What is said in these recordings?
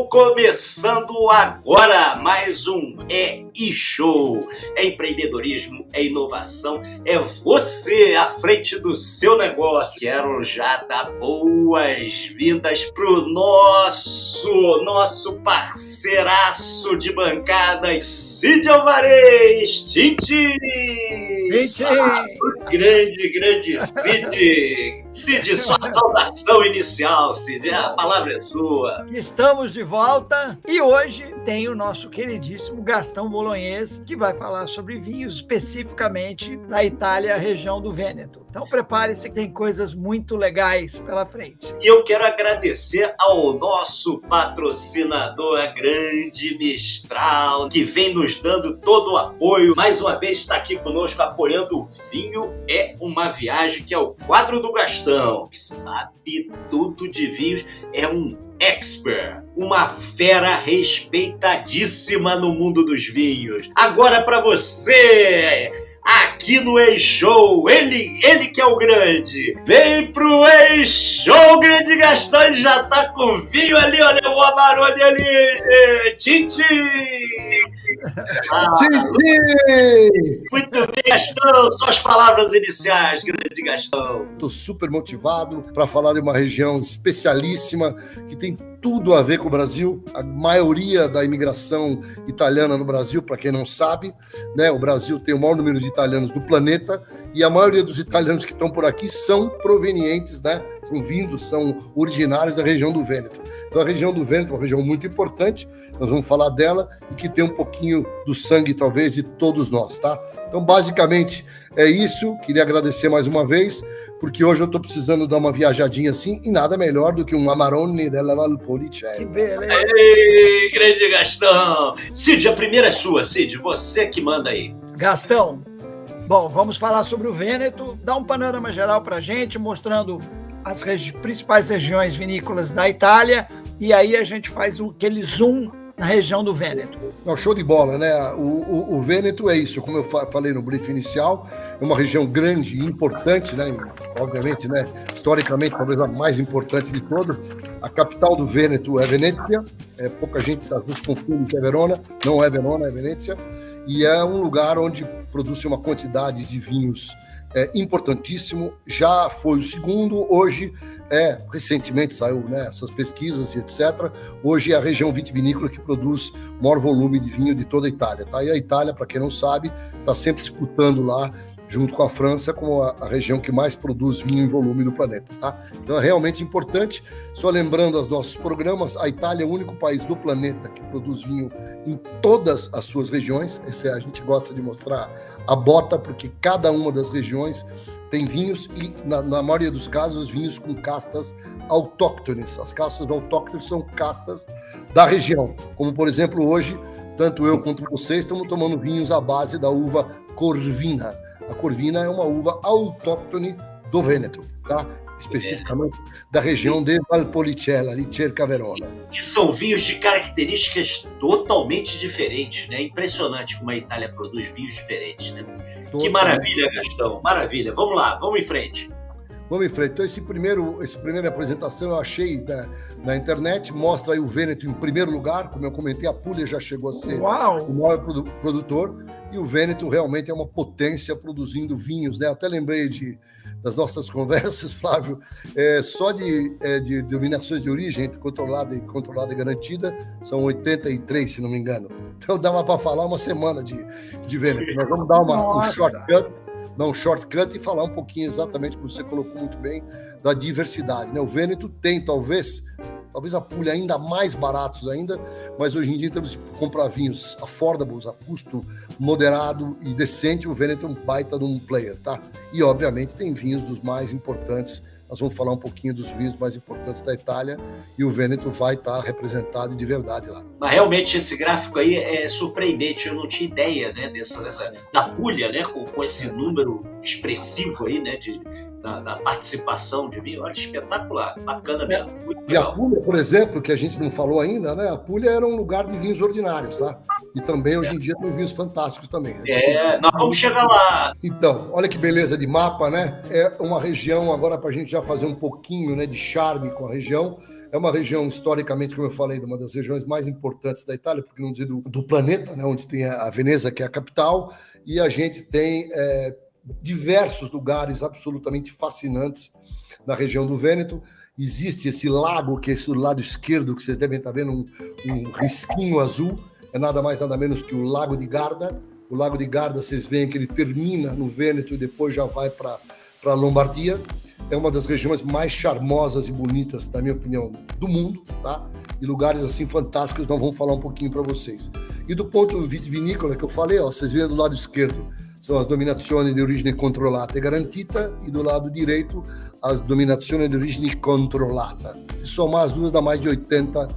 Começando agora mais um e-show. É empreendedorismo, é inovação, é você à frente do seu negócio. Quero já dar boas-vindas pro nosso parceiraço de bancada, Cid Alvarez, Tintin! Grande Cid! Cid, sua saudação inicial, Cid, a palavra é sua. Estamos de volta e hoje tem o nosso queridíssimo Gastão Bolognese, que vai falar sobre vinhos, especificamente da Itália, região do Vêneto. Então prepare-se que tem coisas muito legais pela frente. E eu quero agradecer ao nosso patrocinador, a Grande Mistral, que vem nos dando todo o apoio. Mais uma vez está aqui conosco apoiando o Vinho é uma Viagem, que é o quadro do Gastão, que sabe tudo de vinhos, é um expert, uma fera respeitadíssima no mundo dos vinhos. Agora para você, aqui no E-Show, ele que é o grande. Vem pro E-Show, grande Gastão, ele já tá com vinho ali, olha o Amarone ali, Tintin! Tintin! Muito bem, Gastão, suas palavras iniciais, grande Gastão. Estou super motivado para falar de uma região especialíssima que tem tudo a ver com o Brasil. A maioria da imigração italiana no Brasil, para quem não sabe, né, o Brasil tem o maior número de italianos do planeta e a maioria dos italianos que estão por aqui são provenientes, né, são originários da região do Vêneto. Então a região do Vêneto é uma região muito importante, nós vamos falar dela e que tem um pouquinho do sangue, talvez, de todos nós, tá? Então, basicamente, é isso. Queria agradecer mais uma vez, porque hoje eu estou precisando dar uma viajadinha assim, e nada melhor do que um Amarone della Valpolicella. Que beleza! Ei, grande Gastão! Cid, a primeira é sua, Cid, você que manda aí. Gastão, bom, vamos falar sobre o Vêneto, dá um panorama geral para a gente, mostrando as principais regiões vinícolas da Itália, e aí a gente faz aquele zoom na região do Vêneto. Não, show de bola, né? O Vêneto é isso, como eu falei no brief inicial, é uma região grande e importante, né? Obviamente, né? Historicamente, talvez a mais importante de todas. A capital do Vêneto é Venezia, pouca gente às vezes confunde que é Verona, não é Verona, é Venezia, e é um lugar onde produz uma quantidade de vinhos importantíssimo, já foi o segundo, hoje recentemente saiu, né, essas pesquisas e etc. Hoje é a região vitivinícola que produz o maior volume de vinho de toda a Itália, tá? E a Itália, para quem não sabe, está sempre disputando lá, junto com a França, como a região que mais produz vinho em volume do planeta, tá? Então é realmente importante. Só lembrando aos nossos programas, a Itália é o único país do planeta que produz vinho em todas as suas regiões. A gente gosta de mostrar a bota, porque cada uma das regiões tem vinhos e, na maioria dos casos, vinhos com castas autóctones. As castas autóctones são castas da região. Como, por exemplo, hoje, tanto eu quanto vocês estamos tomando vinhos à base da uva Corvina. A Corvina é uma uva autóctone do Vêneto, tá? Especificamente da região de Valpolicella, ali cerca Verona. E são vinhos de características totalmente diferentes, né? Impressionante como a Itália produz vinhos diferentes, né? Que maravilha, Gastão, maravilha. Vamos lá, vamos em frente. Vamos em frente. Então, essa primeira apresentação eu achei na internet, mostra aí o Vêneto em primeiro lugar, como eu comentei, a Puglia já chegou a ser o maior produtor, e o Vêneto realmente é uma potência produzindo vinhos, né? Eu até lembrei das nossas conversas, Flávio, só de denominações de origem, controlada e garantida, são 83, se não me engano. Então dava para falar uma semana de Vêneto. Nós vamos dar um shortcut e falar um pouquinho exatamente, como você colocou muito bem, da diversidade, né? O Vêneto tem, talvez a Puglia ainda mais baratos ainda, mas hoje em dia, temos de comprar vinhos affordables, a custo moderado e decente, o Vêneto é um baita de um player, tá? E, obviamente, tem vinhos dos mais importantes. Nós vamos falar um pouquinho dos vinhos mais importantes da Itália e o Vêneto vai estar representado de verdade lá. Mas realmente esse gráfico aí é surpreendente, eu não tinha ideia, né, da Puglia, né, com esse número expressivo aí, né, da participação de vinho. Olha, espetacular, bacana mesmo. Muito legal. E a Puglia, por exemplo, que a gente não falou ainda, né, a Puglia era um lugar de vinhos ordinários, tá? E também, hoje em dia, tem vinhos fantásticos também. Nós vamos chegar lá. Então, olha que beleza de mapa, né? É uma região, agora para a gente já fazer um pouquinho, né, de charme com a região, É uma região, historicamente, como eu falei, uma das regiões mais importantes da Itália, porque não dizer do planeta, né, onde tem a Veneza, que é a capital, e a gente tem diversos lugares absolutamente fascinantes na região do Vêneto. Existe esse lago, que é esse do lado esquerdo, que vocês devem estar vendo, um risquinho azul, é nada mais, nada menos que o Lago de Garda. O Lago de Garda, vocês veem que ele termina no Vêneto e depois já vai para a Lombardia. É uma das regiões mais charmosas e bonitas, na minha opinião, do mundo, tá? E lugares assim fantásticos, nós vamos falar um pouquinho para vocês. E do ponto vitivinícola que eu falei, ó, vocês veem do lado esquerdo, são as dominazioni di origine controllata e garantita, e do lado direito, as dominazioni di origine controllata. Se somar as duas, dá mais de 80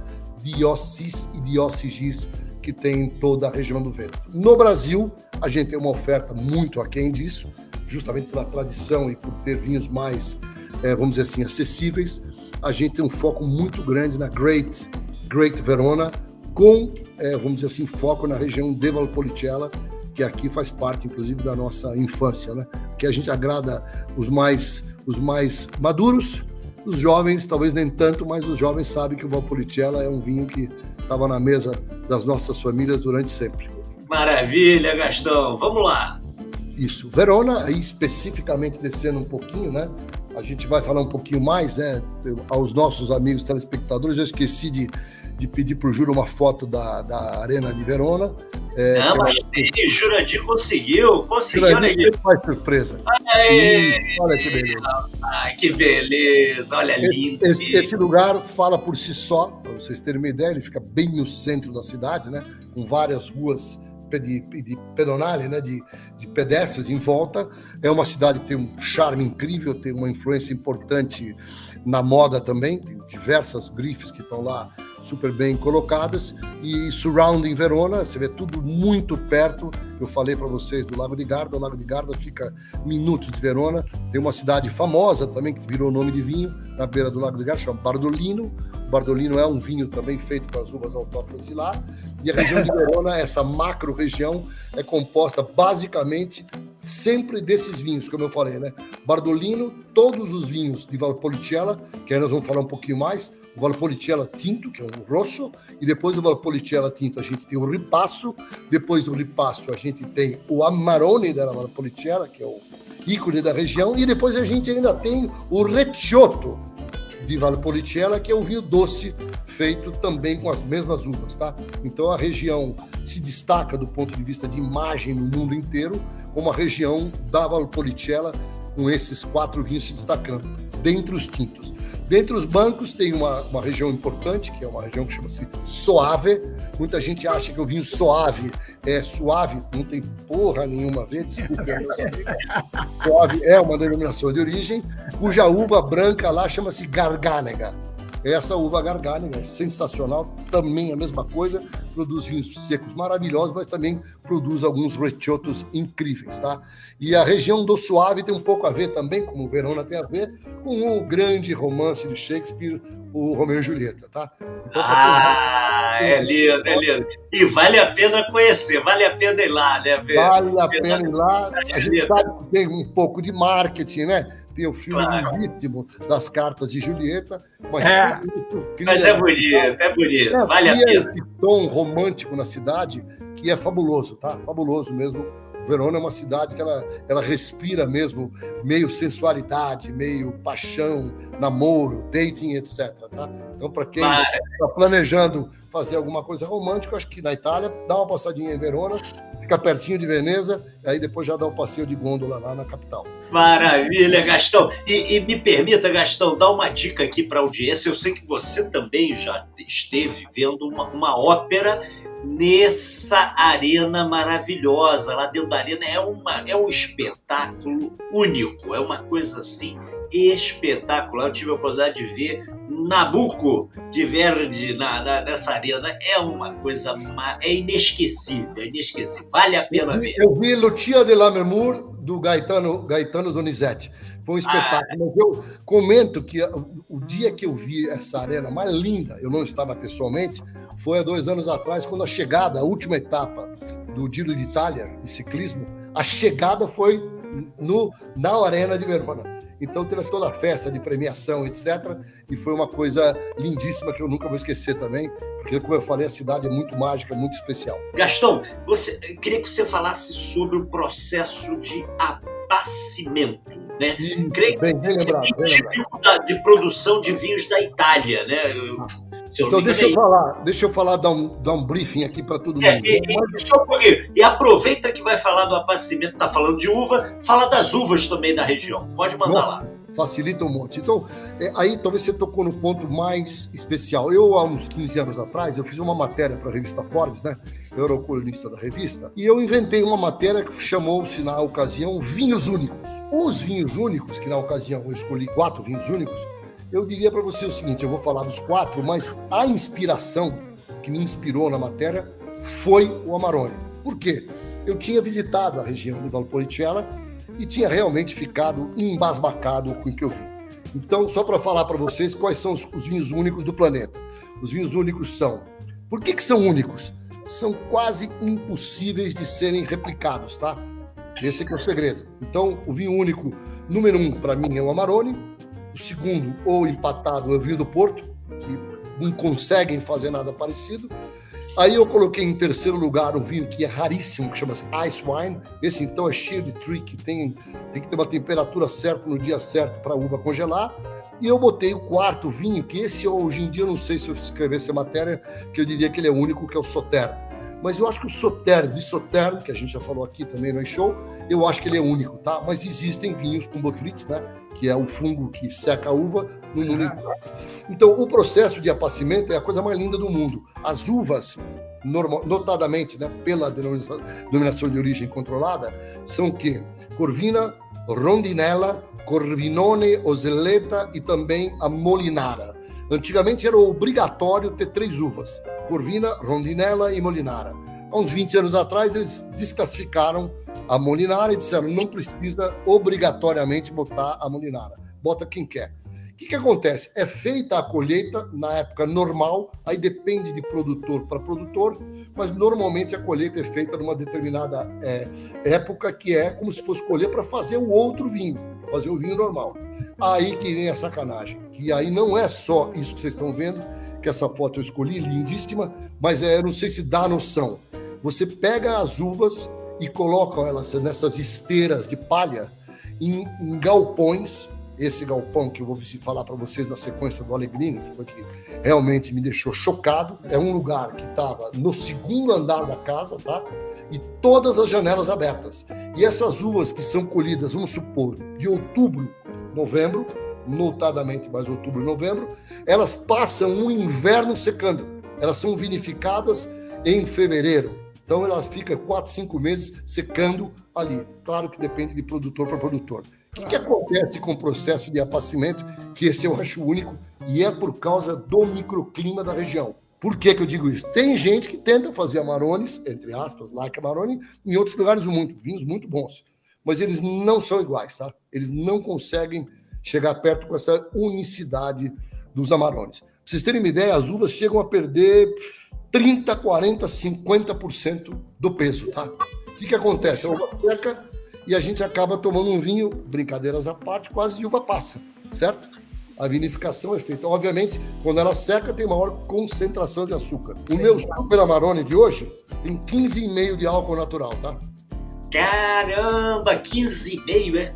dióceses e dióceses que tem em toda a região do Vêneto. No Brasil, a gente tem uma oferta muito aquém disso, justamente pela tradição e por ter vinhos mais, vamos dizer assim, acessíveis. A gente tem um foco muito grande na Great Verona, com, vamos dizer assim, foco na região de Valpolicella, que aqui faz parte, inclusive, da nossa infância, né? Que a gente agrada os mais maduros, os jovens, talvez nem tanto, mas os jovens sabem que o Valpolicella é um vinho que estava na mesa das nossas famílias durante sempre. Maravilha, Gastão. Vamos lá. Isso. Verona, aí especificamente descendo um pouquinho, né? A gente vai falar um pouquinho mais, né? Aos nossos amigos telespectadores, eu esqueci de pedir para o Júlio uma foto da Arena de Verona. Não, mas o Jurandir conseguiu, olha aqui. Faz surpresa. Olha que beleza. Ai, que beleza, olha, lindo. Esse lugar fala por si só, para vocês terem uma ideia, ele fica bem no centro da cidade, né? Com várias ruas de pedonale, né, de pedestres em volta. É uma cidade que tem um charme incrível, tem uma influência importante na moda também, tem diversas grifes que estão lá super bem colocadas, e surrounding Verona, você vê tudo muito perto. Eu falei para vocês do Lago de Garda, o Lago de Garda fica minutos de Verona. Tem uma cidade famosa também, que virou nome de vinho, na beira do Lago de Garda, chama Bardolino. O Bardolino é um vinho também feito com as uvas autóctones de lá. E a região de Verona, essa macro-região, é composta basicamente sempre desses vinhos, como eu falei, né? Bardolino, todos os vinhos de Valpolicella, que aí nós vamos falar um pouquinho mais, o Valpolicella Tinto, que é o rosso, e depois do Valpolicella Tinto a gente tem o Ripasso, depois do Ripasso a gente tem o Amarone da Valpolicella, que é o ícone da região, e depois a gente ainda tem o Recioto de Valpolicella, que é o vinho doce, feito também com as mesmas uvas, tá? Então a região se destaca do ponto de vista de imagem no mundo inteiro, como a região da Valpolicella, com esses 4 vinhos se destacando, dentre os tintos. Dentre os bancos tem uma região importante, que é uma região que chama-se Soave. Muita gente acha que o vinho Soave é suave, não tem porra nenhuma a ver, desculpe. Soave é uma denominação de origem, cuja uva branca lá chama-se Garganega. Essa uva Garganega é sensacional, também a mesma coisa, produz vinhos secos maravilhosos, mas também produz alguns reciotos incríveis, tá? E a região do Suave tem um pouco a ver também, como o Verona tem a ver, com o grande romance de Shakespeare, o Romeu e Julieta, tá? Então, é lindo, é lindo. E vale a pena conhecer, vale a pena ir lá, né? Vale a pena ir lá. A gente sabe que tem um pouco de marketing, né? Tem o filme lindíssimo das cartas de Julieta, mas é bonito, vale a pena. Esse tom romântico na cidade que é fabuloso, tá? Fabuloso mesmo. Verona é uma cidade que ela respira mesmo meio sensualidade, meio paixão, namoro, dating, etc. Tá? Então, para quem está planejando fazer alguma coisa romântica, acho que na Itália, dá uma passadinha em Verona, fica pertinho de Veneza, e aí depois já dá um passeio de gôndola lá na capital. Maravilha, Gastão. E me permita, Gastão, dar uma dica aqui para a audiência. Eu sei que você também já esteve vendo uma ópera nessa arena maravilhosa. Lá dentro da arena é um espetáculo único, é uma coisa assim espetacular. Eu tive a oportunidade de ver Nabucco de Verdi nessa arena. É uma coisa inesquecível, vale a pena ver. Eu vi Lucia de Lammermoor do Gaetano Donizetti. Foi um espetáculo. Mas eu comento que o dia que eu vi essa arena mais linda, eu não estava pessoalmente, foi há 2 anos atrás, quando a última etapa do Giro de Itália, de ciclismo, a chegada foi na Arena de Verona. Então teve toda a festa de premiação, etc. E foi uma coisa lindíssima que eu nunca vou esquecer também, porque, como eu falei, a cidade é muito mágica, muito especial. Gastão, queria que você falasse sobre o processo de abastecimento, né? Creio bem lembrado, que é típico de produção de vinhos da Itália, né? Então, deixa eu falar, dar um briefing aqui para todo mundo. Só um pouquinho. E aproveita que vai falar do abastecimento, tá falando de uva, fala das uvas também da região. Pode mandar lá. Facilita um monte. Então, aí talvez você tocou no ponto mais especial. Eu, há uns 15 anos atrás, eu fiz uma matéria para a revista Forbes, né? Eu era o colunista da revista, e eu inventei uma matéria que chamou-se, na ocasião, Vinhos Únicos. Os vinhos únicos, que na ocasião eu escolhi 4 vinhos únicos, eu diria para você o seguinte, eu vou falar dos 4, mas a inspiração que me inspirou na matéria foi o Amarone. Por quê? Eu tinha visitado a região de Valpolicella e tinha realmente ficado embasbacado com o que eu vi. Então, só para falar para vocês quais são os vinhos únicos do planeta. Os vinhos únicos são... Por que são únicos? São quase impossíveis de serem replicados, tá? Esse é o segredo. Então, o vinho único número 1 para mim é o Amarone. O segundo, ou empatado, é o vinho do Porto, que não conseguem fazer nada parecido. Aí eu coloquei em terceiro lugar um vinho que é raríssimo, que chama-se Ice Wine. Esse, então, é cheio de trick, tem que ter uma temperatura certa no dia certo para a uva congelar. E eu botei o quarto vinho, que esse hoje em dia, eu não sei se eu escrevesse a matéria, que eu diria que ele é único, que é o Sauternes. Mas eu acho que o Sauternes, que a gente já falou aqui também no show, eu acho que ele é único, tá? Mas existem vinhos com botrytis, né? Que é o fungo que seca a uva no mundo inteiro. Então, o processo de apacimento é a coisa mais linda do mundo. As uvas, notadamente, né, pela denominação de origem controlada, são o quê? Corvina, Rondinella, Corvinone, Ozzelleta e também a Molinara. Antigamente era obrigatório ter 3 uvas, Corvina, Rondinella e Molinara. Há uns 20 anos atrás, eles desclassificaram a Molinara e disseram não precisa obrigatoriamente botar a Molinara, bota quem quer. O que acontece? É feita a colheita na época normal, aí depende de produtor para produtor, mas normalmente a colheita é feita numa determinada época, que é como se fosse colher para fazer o outro vinho, fazer o vinho normal. Aí que vem a sacanagem, que aí não é só isso que vocês estão vendo, que essa foto eu escolhi, lindíssima, mas eu não sei se dá noção. Você pega as uvas e coloca elas nessas esteiras de palha em galpões. Esse galpão que eu vou falar para vocês na sequência do Alegrini, que foi que realmente me deixou chocado, é um lugar que estava no segundo andar da casa, tá? E todas as janelas abertas. E essas uvas que são colhidas, vamos supor, de outubro, novembro, notadamente mais outubro e novembro, elas passam um inverno secando. Elas são vinificadas em fevereiro. Então ela fica 4, 5 meses secando ali. Claro que depende de produtor para produtor. O que acontece com o processo de apacimento, que esse eu acho único, e é por causa do microclima da região. Por que eu digo isso? Tem gente que tenta fazer Amarones, entre aspas, like Amarone, em outros lugares do mundo, vinhos muito bons, mas eles não são iguais, tá? Eles não conseguem chegar perto com essa unicidade dos Amarones. Para vocês terem uma ideia, as uvas chegam a perder 30%, 40%, 50% do peso, tá? O que acontece? A uva seca e a gente acaba tomando um vinho, brincadeiras à parte, quase de uva passa, certo? A vinificação é feita. Obviamente, quando ela seca, tem maior concentração de açúcar. O meu Super Amarone de hoje tem 15,5 de álcool natural, tá? Caramba, 15,5, é?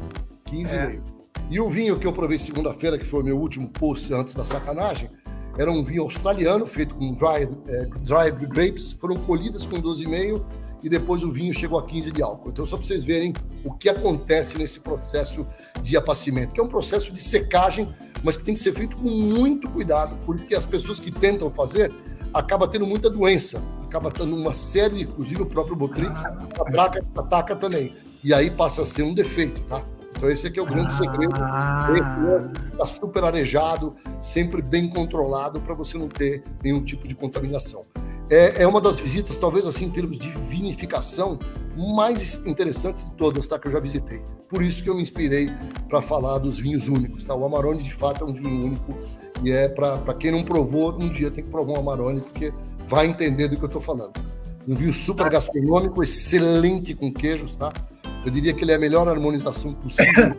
15,5. E o vinho que eu provei segunda-feira, que foi o meu último post antes da sacanagem, era um vinho australiano, feito com dried grapes, foram colhidas com 12,5 e depois o vinho chegou a 15 de álcool. Então, só para vocês verem o que acontece nesse processo de apacimento, que é um processo de secagem, mas que tem que ser feito com muito cuidado, porque as pessoas que tentam fazer acabam tendo muita doença, acaba tendo uma série, inclusive o próprio botrytis, ataca também. E aí passa a ser um defeito, tá? Então esse aqui é o grande segredo. Está super arejado, sempre bem controlado para você não ter nenhum tipo de contaminação. É uma das visitas, talvez assim, em termos de vinificação, mais interessantes de todas, tá? Que eu já visitei. Por isso que eu me inspirei para falar dos vinhos únicos, tá? O Amarone, de fato, é um vinho único e é para quem não provou, um dia tem que provar um Amarone, porque vai entender do que eu estou falando. Um vinho super gastronômico, excelente com queijos, tá? Eu diria que ele é a melhor harmonização possível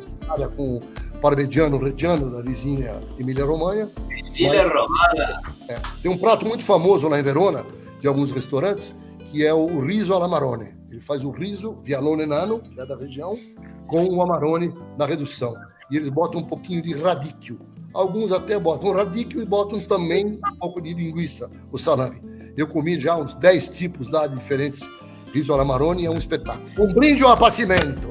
com parmigiano reggiano da vizinha Emília-Romanha. Emília-Romagna. Tem um prato muito famoso lá em Verona, de alguns restaurantes, que é o riso alla Marone. Ele faz o riso vialone nano, que é da região, com o amarone na redução. E eles botam um pouquinho de radicchio. Alguns até botam radicchio e botam também um pouco de linguiça, o salame. Eu comi já uns 10 tipos lá de diferentes riso alla Marone, é um espetáculo. Um brinde ao apacimento.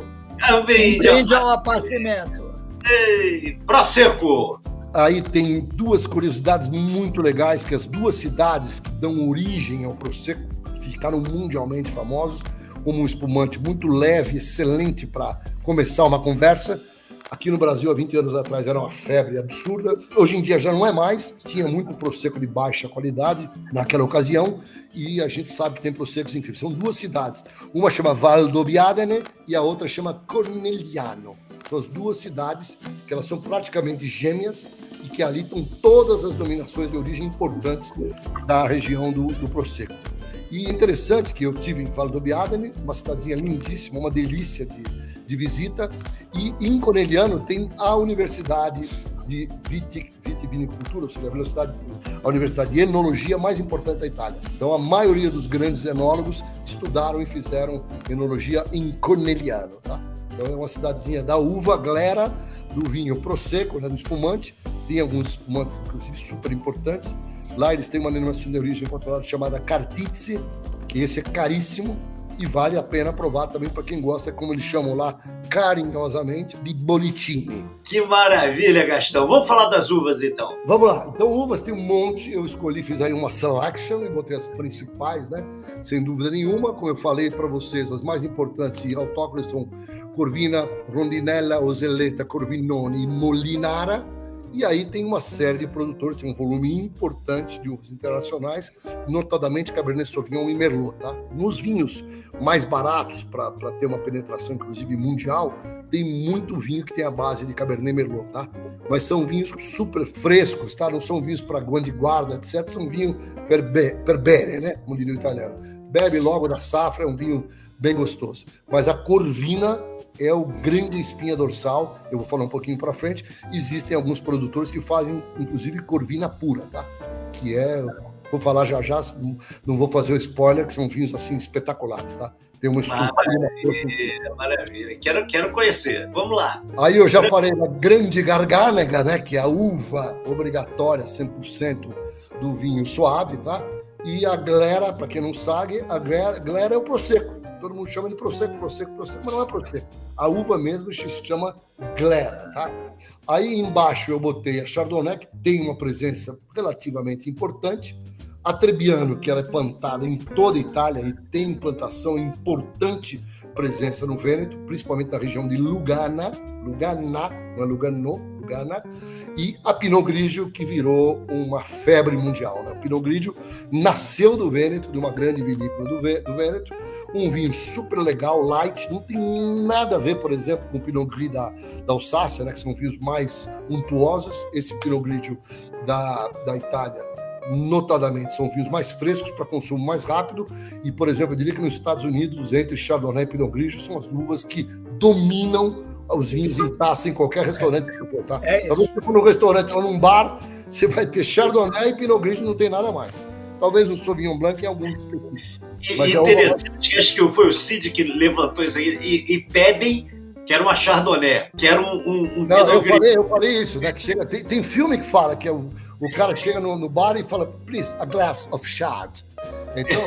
Um brinde ao apacimento. Ei, Prosecco. Aí tem duas curiosidades muito legais, que as duas cidades que dão origem ao Prosecco ficaram mundialmente famosos, como um espumante muito leve, excelente para começar uma conversa. Aqui no Brasil, há 20 anos atrás, era uma febre absurda. Hoje em dia já não é mais. Tinha muito Prosecco de baixa qualidade naquela ocasião. E a gente sabe que tem Proseccos incríveis. São duas cidades. Uma chama Valdobbiadene e a outra chama Cornigliano. São as duas cidades que elas são praticamente gêmeas e que ali estão todas as denominações de origem importantes da região do Prosecco. E interessante que eu tive em Valdobbiadene, uma cidadezinha lindíssima, uma delícia de visita, e em Cornigliano tem a Universidade de Vitivinicultura, ou seja, a Universidade de Enologia mais importante da Itália. Então, a maioria dos grandes enólogos estudaram e fizeram enologia em Cornigliano, tá? Então, é uma cidadezinha da uva glera, do vinho Prosecco, né, do espumante. Tem alguns espumantes, inclusive, super importantes. Lá eles têm uma denominação de origem controlada chamada Cartizze, que esse é caríssimo e vale a pena provar também para quem gosta, como eles chamam lá carinhosamente, de bollicini. Que maravilha, Gastão. Vamos falar das uvas, então. Vamos lá. Então, uvas tem um monte. Eu escolhi, fiz aí uma selection e botei as principais, né? Sem dúvida nenhuma. Como eu falei para vocês, as mais importantes e autóctones são Corvina, Rondinella, Ozzelleta, Corvinone e Molinara. E aí tem uma série de produtores, tem um volume importante de uvas internacionais, notadamente Cabernet Sauvignon e Merlot, tá? Nos vinhos mais baratos, para ter uma penetração, inclusive, mundial, tem muito vinho que tem a base de Cabernet Merlot, tá? Mas são vinhos super frescos, tá? Não são vinhos para guarda, etc. São vinho per bene, né? Como diria o italiano. Bebe logo da safra, é um vinho bem gostoso. Mas a Corvina é o grande espinha dorsal, eu vou falar um pouquinho para frente. Existem alguns produtores que fazem, inclusive, Corvina pura, tá? Que é, vou falar já, não vou fazer o spoiler, que são vinhos, assim, espetaculares, tá? Tem uma estrutura... Maravilha. Quero conhecer. Vamos lá. Aí eu já falei da grande garganega, né? Que é a uva obrigatória, 100% do vinho suave, tá? E a glera, para quem não sabe, a glera é o Prosecco. Todo mundo chama de Prosecco, mas não é Prosecco. A uva mesmo se chama glera, tá? Aí embaixo eu botei a Chardonnay, que tem uma presença relativamente importante. A Trebbiano, que ela é plantada em toda a Itália e tem plantação importante presença no Vêneto, principalmente na região de Lugana, não é Lugano, Lugana, e a Pinot Grigio, que virou uma febre mundial, né? O Pinot Grigio nasceu do Vêneto, de uma grande vinícola do Vêneto, um vinho super legal, light, não tem nada a ver, por exemplo, com o Pinot Gris da Alsácia, né? Que são vinhos mais untuosos. Esse Pinot Grigio da Itália, notadamente, são vinhos mais frescos para consumo mais rápido e, por exemplo, eu diria que nos Estados Unidos, entre Chardonnay e Pinot Grigio, são as uvas que dominam os vinhos em taça em qualquer restaurante que você for, tá? Talvez você for num restaurante ou num bar, você vai ter Chardonnay e Pinot Grigio, não tem nada mais. Talvez um Sauvignon Blanc em alguns específicos. Interessante, acho que foi o Cid que levantou isso aí, e pedem que era uma Chardonnay, que era um Pinot Grigio. Eu falei isso, né? Que chega, tem filme que fala que é o cara chega no bar e fala, please, a glass of Chard. Então,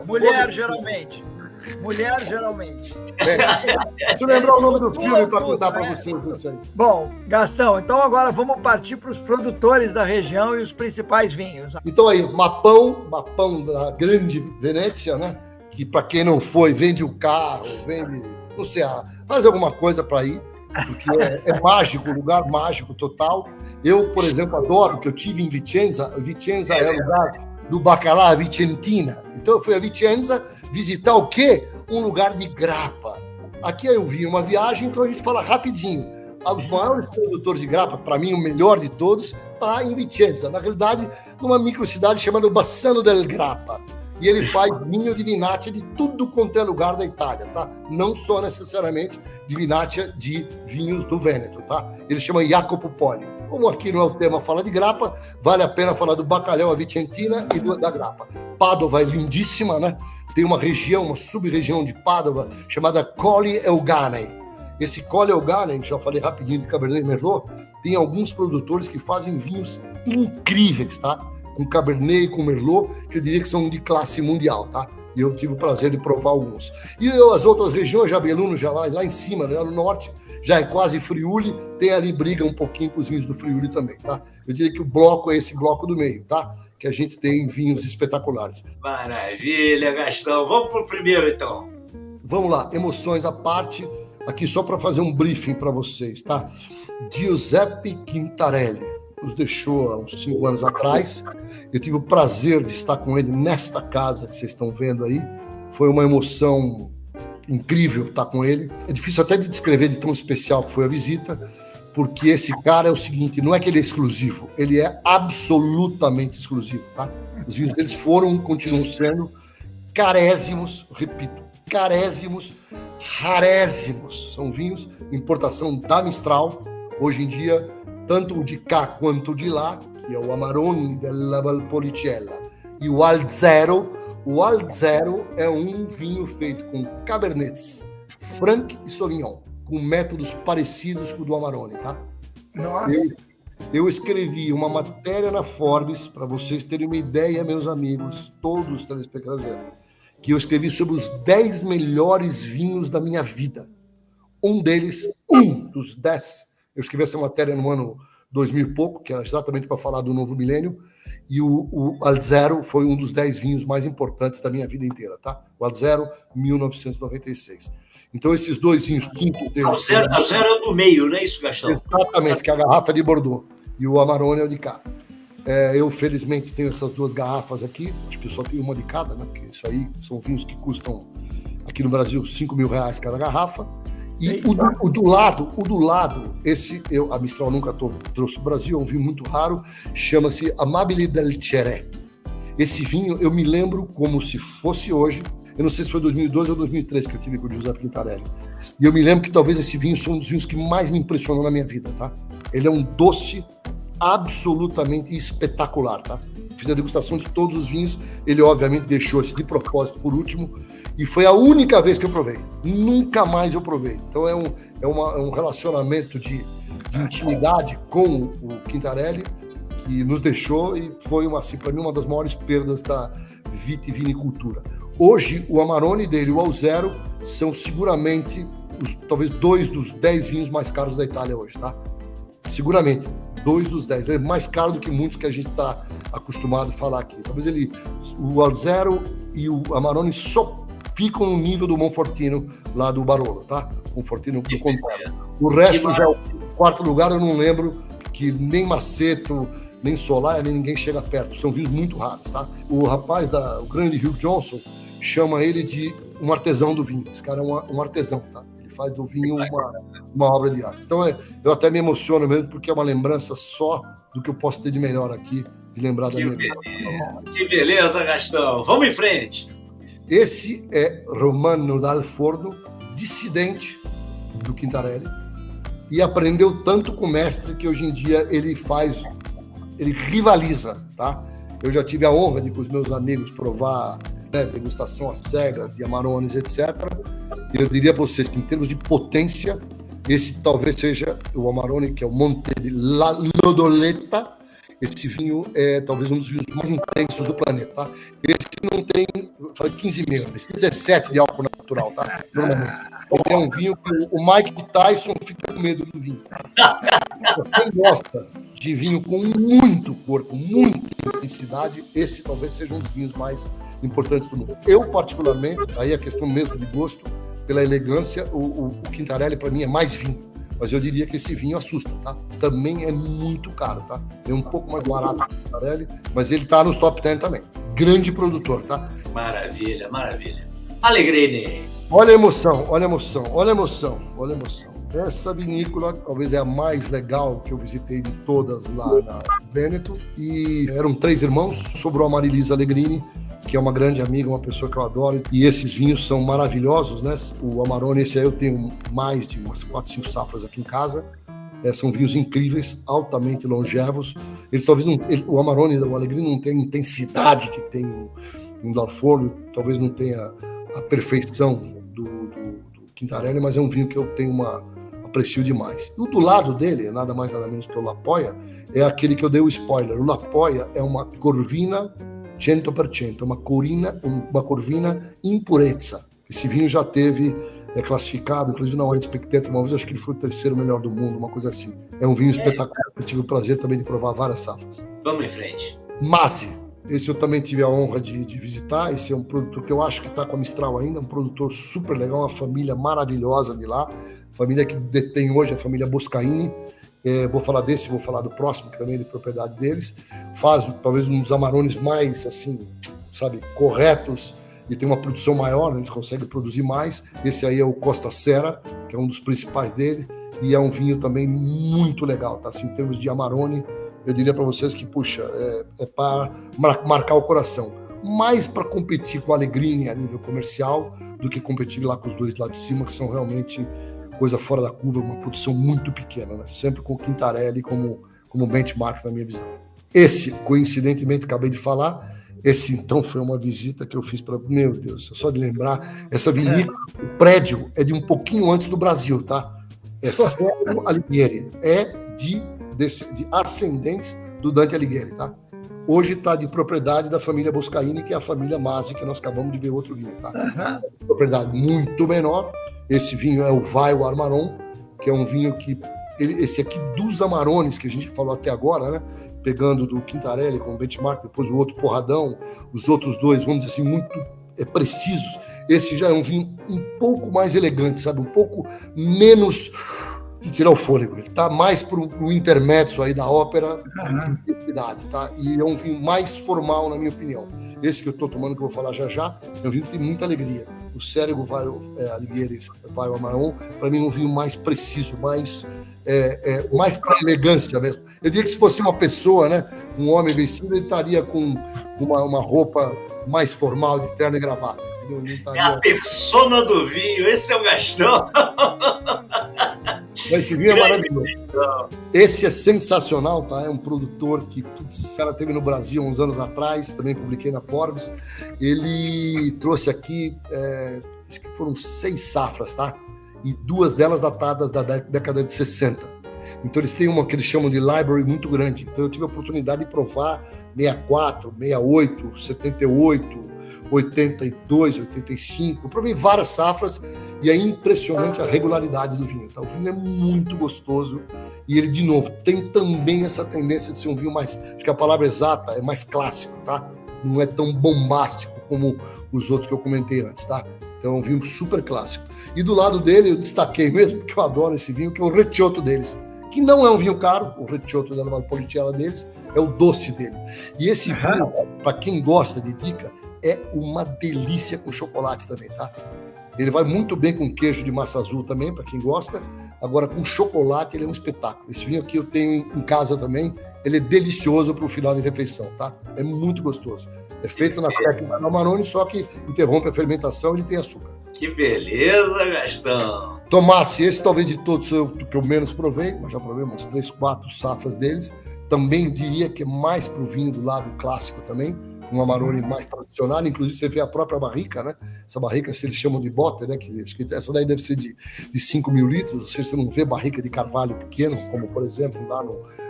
mulher geralmente. Mulher geralmente. Deixa eu lembrar o nome do filme para contar para vocês isso aí. Bom, Gastão, então agora vamos partir para os produtores da região e os principais vinhos. Então aí, mapão da grande Venécia, né? Que para quem não foi, vende o carro, vende, não sei, faz alguma coisa para ir, porque é mágico, lugar mágico total. Eu, por exemplo, adoro, que eu tive em Vicenza. Vicenza é o lugar do bacalhau vicentina. Então eu fui a Vicenza visitar o quê? Um lugar de grappa. Aqui eu vi uma viagem, então a gente fala rapidinho. Os maiores produtores de grappa, para mim o melhor de todos, está em Vicenza. Na realidade, numa microcidade chamada Bassano del Grappa. E ele faz vinho di Vinaccia de tudo quanto é lugar da Itália, tá? Não só necessariamente de Vinaccia de vinhos do Vêneto, tá? Ele chama Jacopo Poli. Como aqui não é o tema falar de grappa, vale a pena falar do bacalhau à vicentina e da grappa. Padova é lindíssima, né? Tem uma região, uma sub-região de Padova chamada Colli Euganei. Esse Colli Euganei, já falei rapidinho de Cabernet Merlot, tem alguns produtores que fazem vinhos incríveis, tá? Com Cabernet e com Merlot, que eu diria que são de classe mundial, tá? E eu tive o prazer de provar alguns. E as outras regiões, Jabelluno, já lá em cima, né, no norte, já é quase Friuli, tem ali briga um pouquinho com os vinhos do Friuli também, tá? Eu diria que o bloco é esse bloco do meio, tá? Que a gente tem vinhos espetaculares. Maravilha, Gastão. Vamos pro primeiro, então. Vamos lá, emoções à parte, aqui só para fazer um briefing para vocês, tá? Giuseppe Quintarelli nos deixou há uns 5 anos atrás. Eu tive o prazer de estar com ele nesta casa que vocês estão vendo aí. Foi uma emoção incrível estar com ele. É difícil até de descrever de tão especial que foi a visita, porque esse cara é o seguinte, não é que ele é exclusivo, ele é absolutamente exclusivo, tá? Os vinhos deles foram e continuam sendo carésimos, repito, carésimos, rarésimos. São vinhos de importação da Mistral. Hoje em dia, tanto o de cá quanto o de lá, que é o Amarone della Valpolicella e o Alzero. O Alzero é um vinho feito com Cabernets, Franc e Sauvignon, com métodos parecidos com o do Amarone, tá? Nossa! Eu escrevi uma matéria na Forbes, para vocês terem uma ideia, meus amigos, todos os telespectadores, que eu escrevi sobre os 10 melhores vinhos da minha vida. Um dos 10, eu escrevi essa matéria no ano 2000 e pouco, que era exatamente para falar do novo milênio, e o Alzero foi um dos 10 vinhos mais importantes da minha vida inteira, tá? O Alzero, 1996. Então, esses 2 vinhos quintos deles... Alzero é o do meio, não é isso, Gastão? Exatamente, que é a garrafa de Bordeaux. E o Amarone é o de cá. Eu, felizmente, tenho essas 2 garrafas aqui. Acho que eu só tenho uma de cada, né? Porque isso aí são vinhos que custam, aqui no Brasil, R$5.000 cada garrafa. E o do lado, esse a Mistral nunca trouxe para o Brasil, é um vinho muito raro, chama-se Amabile del Ceré. Esse vinho eu me lembro como se fosse hoje, eu não sei se foi 2002 ou 2003 que eu tive com o Giuseppe Quintarelli. E eu me lembro que talvez esse vinho seja um dos vinhos que mais me impressionou na minha vida, tá? Ele é um doce absolutamente espetacular, tá? Fiz a degustação de todos os vinhos, ele obviamente deixou esse de propósito por último, e foi a única vez que eu provei. Nunca mais eu provei. Então é um relacionamento de intimidade com o Quintarelli que nos deixou e foi, assim, para mim, uma das maiores perdas da vitivinicultura. Hoje, o Amarone dele e o Alzero são seguramente, talvez, 2 dos 10 vinhos mais caros da Itália hoje, tá? Seguramente, 2 dos 10. É mais caro do que muitos que a gente está acostumado a falar aqui. Talvez o Alzero e o Amarone só ficam no nível do Monfortino, lá do Barolo, tá? Monfortino do Contorno. O resto, já é o 4º lugar, eu não lembro, que nem Maceto, nem Solar, nem ninguém chega perto. São vinhos muito raros, tá? O rapaz, o grande Hugh Johnson, chama ele de um artesão do vinho. Esse cara é um artesão, tá? Ele faz do vinho uma obra de arte. Então, eu até me emociono mesmo, porque é uma lembrança só do que eu posso ter de melhor aqui, de lembrar da minha vida. Que beleza, Gastão. Vamos em frente. Esse é Romano dal Forno, dissidente do Quintarelli, e aprendeu tanto com o mestre que hoje em dia ele rivaliza, tá? Eu já tive a honra de, com os meus amigos, provar, né, degustação às cegas de Amarones, etc. E eu diria para vocês que, em termos de potência, esse talvez seja o Amarone, que é o Monte de La Lodoletta. Esse vinho é talvez um dos vinhos mais intensos do planeta, tá? Esse não tem, falei 15 esse 17 de álcool natural, tá? Normalmente. Ele é um vinho que o Mike Tyson fica com medo do vinho. Quem gosta de vinho com muito corpo, muita intensidade, esse talvez seja um dos vinhos mais importantes do mundo. Eu, particularmente, aí a questão mesmo de gosto, pela elegância, o Quintarelli, para mim, é mais vinho. Mas eu diria que esse vinho assusta, tá? Também é muito caro, tá? É um pouco mais barato que o Quintarelli, mas ele tá nos top 10 também. Grande produtor, tá? Maravilha, maravilha. Alegrini. Olha a emoção, olha a emoção, olha a emoção, olha a emoção. Essa vinícola talvez é a mais legal que eu visitei de todas lá na Vêneto. E eram 3 irmãos, sobrou a Marilisa Allegrini, que é uma grande amiga, uma pessoa que eu adoro, e esses vinhos são maravilhosos, né? O Amarone, esse aí eu tenho mais de umas 4, 5 safras aqui em casa. São vinhos incríveis, altamente longevos. Eles talvez não, o Amarone, o Alegrino não tem a intensidade que tem um Dalforno, talvez não tenha a perfeição do Quintarelli, mas é um vinho que eu tenho aprecio demais. E o do lado dele, nada mais nada menos que o Lapoia, é aquele que eu dei o spoiler. O Lapoia é uma Corvina 100%, uma Corvina in purezza. Esse vinho já teve classificado, inclusive na Wine Spectator, uma vez acho que ele foi o 3º melhor do mundo, uma coisa assim. É um vinho espetacular, eu tive o prazer também de provar várias safras. Vamos em frente. Masi, esse eu também tive a honra de visitar. Esse é um produtor que eu acho que está com a Mistral ainda, um produtor super legal, uma família maravilhosa de lá, família que detém hoje a família Boscaini. Vou falar desse, vou falar do próximo, que também é de propriedade deles. Faz talvez um dos Amarones mais, assim, sabe, corretos, e tem uma produção maior, né? Eles conseguem produzir mais. Esse aí é o Costa Serra, que é um dos principais dele, e é um vinho também muito legal, tá? Assim, em termos de Amarone, eu diria para vocês que, puxa, é para marcar o coração. Mais para competir com a Alegrini a nível comercial do que competir lá com os dois lá de cima, que são realmente coisa fora da curva, uma produção muito pequena, né? Sempre com o Quintarelli como benchmark na minha visão. Esse, coincidentemente, acabei de falar, esse então foi uma visita que eu fiz para... Meu Deus, só de lembrar, essa vinícola, o prédio é de um pouquinho antes do Brasil, tá? É Sergio Alighieri, é de ascendentes do Dante Alighieri, tá? Hoje está de propriedade da família Boscaini, que é a família Masi, que nós acabamos de ver outro vinho, tá? Propriedade muito menor. Esse vinho é o Vaio Armaron, que é um vinho que... esse aqui dos Amarones, que a gente falou até agora, né? Pegando do Quintarelli como benchmark, depois o outro Porradão, os outros dois, vamos dizer assim, muito precisos. Esse já é um vinho um pouco mais elegante, sabe? Um pouco menos de tirar o fôlego. Ele está mais para o intermédio aí da ópera, tá? E é um vinho mais formal, na minha opinião. Esse que eu estou tomando, que eu vou falar já, é um vinho que tem muita alegria. O Sergio Alighieri Vaio Armaron, para mim, é um vinho mais preciso, mais para elegância mesmo. Eu diria que se fosse uma pessoa, né, um homem vestido, ele estaria com uma roupa mais formal, de terno e gravata. É a persona do vinho, esse é o Gastão. Esse vinho é maravilhoso. Esse é sensacional, tá? É um produtor que, ela teve no Brasil uns anos atrás, também publiquei na Forbes. Ele trouxe aqui, acho que foram 6 safras, tá? E 2 delas datadas da década de 60. Então eles têm uma que eles chamam de library muito grande. Então eu tive a oportunidade de provar 64, 68, 78, 82, 85, eu provei várias safras e é impressionante a regularidade do vinho. Tá? O vinho é muito gostoso e ele, de novo, tem também essa tendência de ser um vinho mais, acho que a palavra exata é mais clássico, tá? Não é tão bombástico como os outros que eu comentei antes, tá? Então é um vinho super clássico. E do lado dele, eu destaquei mesmo, porque eu adoro esse vinho, que é o Recioto deles, que não é um vinho caro, o Recioto da Valpolicella deles, é o doce dele. E esse vinho, para quem gosta de dica, é uma delícia com chocolate também, tá? Ele vai muito bem com queijo de massa azul também, para quem gosta. Agora, com chocolate, ele é um espetáculo. Esse vinho aqui eu tenho em casa também. Ele é delicioso para o final de refeição, tá? É muito gostoso. É feito na técnica do Amarone, só que interrompe a fermentação e ele tem açúcar. Que beleza, Gastão! Tomás, esse talvez de todos o que eu menos provei, mas já provei umas 3, 4 safras deles. Também diria que é mais para o vinho do lado clássico também. Um Amarone mais tradicional, inclusive você vê a própria barrica, né? Essa barrica, se eles chamam de bota, né? Que acho que essa daí deve ser de 5 mil litros, ou seja, você não vê barrica de carvalho pequeno, como por exemplo lá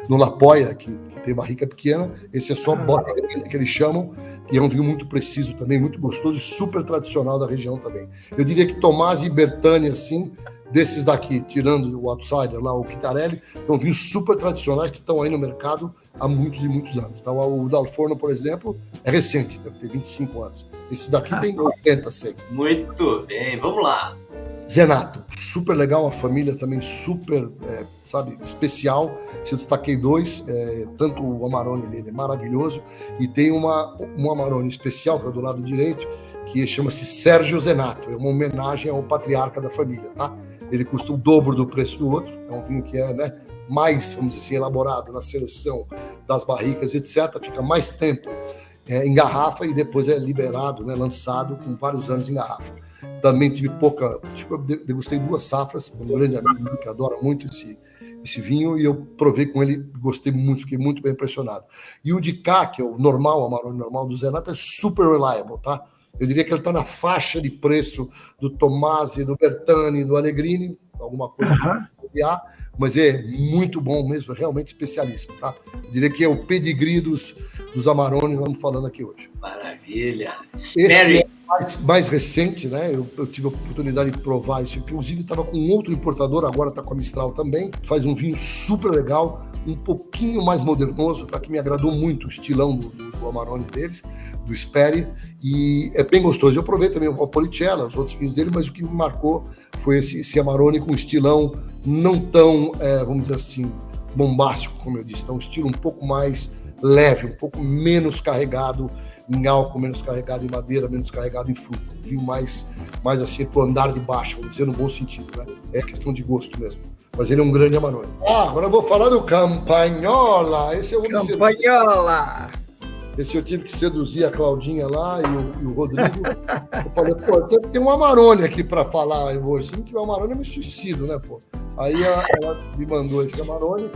no Lapoia, que tem barrica pequena. Esse é só bota que eles chamam, que é um vinho muito preciso também, muito gostoso e super tradicional da região também. Eu diria que Tomás e Bertani, assim, desses daqui, tirando o outsider lá, o Quintarelli, são vinhos super tradicionais que estão aí no mercado há muitos e muitos anos. Então, o Dalforno, por exemplo, é recente, deve ter 25 anos. Esse daqui tem 80, sei. Muito bem, vamos lá. Zenato, super legal, uma família também super, sabe, especial. Se eu destaquei 2, tanto o Amarone dele é maravilhoso, e tem um Amarone especial, que é do lado direito, que chama-se Sérgio Zenato. É uma homenagem ao patriarca da família, tá? Ele custa o dobro do preço do outro. É um vinho que é, né, mais, vamos dizer assim, elaborado na seleção das barricas, etc. Fica mais tempo em garrafa e depois é liberado, né, lançado com vários anos em garrafa. Também tive acho que eu degustei 2 safras, um grande amigo que adora muito esse vinho, e eu provei com ele, gostei muito, fiquei muito bem impressionado. E o de cá, que é o normal, o Amarone normal do Zé Nata, é super reliable, tá? Eu diria que ele está na faixa de preço do Tomasi, do Bertani, do Allegrini, alguma coisa que mas é muito bom mesmo, é realmente especialíssimo, tá? Eu diria que é o pedigree dos Amarone, vamos falando aqui hoje. Maravilha. Sperry. Mais recente, né? Eu tive a oportunidade de provar isso. Inclusive, estava com outro importador, agora está com a Mistral também. Faz um vinho super legal, um pouquinho mais modernoso, tá? Que me agradou muito o estilão do Amarone deles, do Sperry, e é bem gostoso. Eu provei também o Policella, os outros vinhos dele, mas o que me marcou foi esse Amarone com um estilão não tão, vamos dizer assim, bombástico, como eu disse. Então, um estilo um pouco mais leve, um pouco menos carregado em álcool, menos carregado em madeira, menos carregado em fruta. Um vinho mais assim, pro andar de baixo, vamos dizer, no bom sentido, né? É questão de gosto mesmo. Mas ele é um grande Amarone. Agora eu vou falar do Campagnola. Esse eu vou Campagnola! Esse eu tive que seduzir a Claudinha lá e o Rodrigo. Eu falei, pô, tem um Amarone aqui para falar hoje. Se não tiver Amarone, eu me suicido, né, pô? Aí ela me mandou esse Amarone,